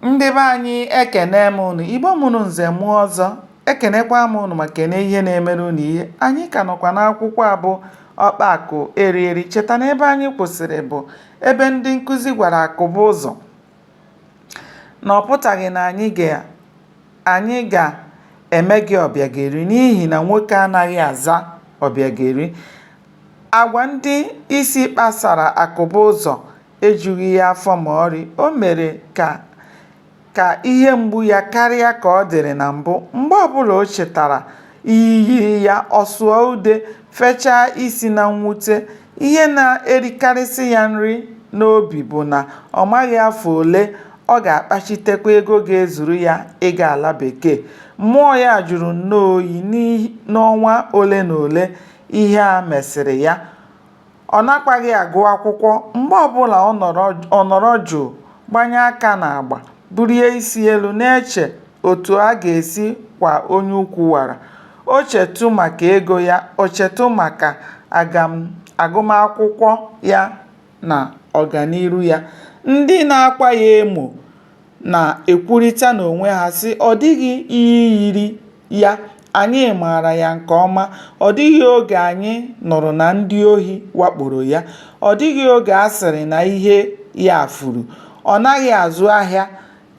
Ndị be anyị ekene m unu, Igbo mụrụ nze mụọ ọzọ, ekenekwa m unu ma kene ihe na-emere unu ihe. Anyị ka nọkwa n'akwụkwọ abụ Ọkpa Akụ Eri Eri. Cheta na ebe anyị kwụsịrị bụ ebe ndị nkụzi gwara Akụba ụzọ na ọ pụtaghị na anyị ga-eme gị ọbịageri n'ihi na nwoke anaghị aza ọbịageri. Agwa ndị isi kpasara Akụba ụzọ ejughị ya afọ ma ọrị. O mere ka ihe mgbu ya karịa ka ọ dịrị na mbụ. Mgbe ọbụla o chetara ihe yiri ya, ọ sụọ ude, fechaa isi na mwute. Ihe na-erikarịsị ya nri n'obi bụ na ọ maghị afọ ole ọ ga-akpachitekwa ego ga-ezuru ya ịga ala bekee. Mmụọ ya jụrụ nnọọ oyi n'ọnwa ole na ole ihe a mesịrị ya. Ọ nakwaghị agụ akwụkwọ. Mgbe ọbụla ọ nọrọ jụụ, gbanye aka n'agba, bulie isi elu na-eche otu a ga-esi kwa onye ukwu wara. O chetu maka ego ya, o chetu maka agụmakwụkwọ ya na ọganiru ya. Ndị na-akwa ya emo na-ekwurịta n'onwe ha sị, ọ dịghị ihe yiri ya, anyị maara ya nke ọma. Ọ dịghị oge anyị nụrụ na ndị ohi wakporo ya. Ọ dịghị oge a sịrị na ihe ya furu. Ọ naghị azụ ahịa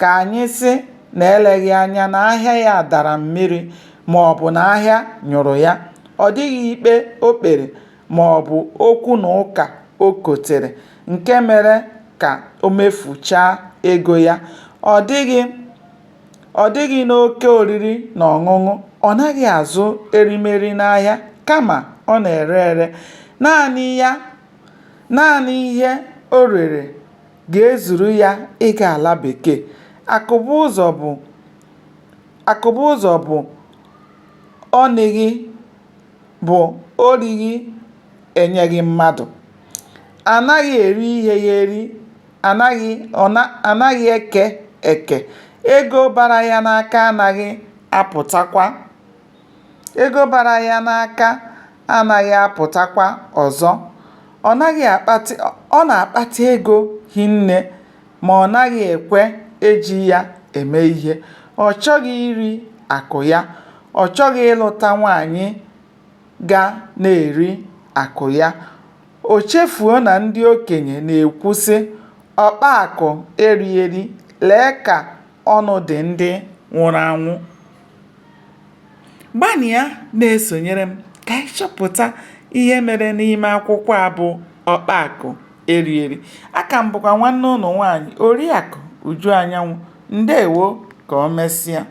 ka anyị sị na eleghị anya na ahịa ya dara mmiri ma ọ bụ na ahịa nyụrụ ya. Ọ dịghị ikpe o kpere ma ọ bụ okwu na ụka o kotere nke mere ka o mefuchaa ego ya. Ọ dịghị n'oke oriri na ọṅụṅụ. Ọ naghị azụ erimeri n'ahịa kama ọ na-ere ere. Naanị ihe o rere ga-ezuru ya ịga ala bekee. Akụba ụzọ bụ o righị enyeghị mmadụ. Anaghị eri ihe ya eri, anaghị eke eke. Ego bara ya n'aka anaghị apụtakwa ọzọ. Ọ na-akpata ego hinne ma ọ naghị ekwe eji ya eme ihe. Ọ chọghị iri akụ ya. Ọ chọghị ịlụta nwaanyị ga na-eri akụ ya. O chefuo na ndị okenye na-ekwu sị, ọkpa akụ eri eri, lee ka ọnụ dị ndị nwụrụ anwụ. Gbanịa na-esonyere m ka anyị chọpụta ihe mere n'ime akwụkwọ a bụ Ọkpa Akụ Eri Eri. Aka m bụkwa nwanne ụnụ nwaanyị Oriakụ Uju Anyanwụ. Ndewo, ka o mesịa.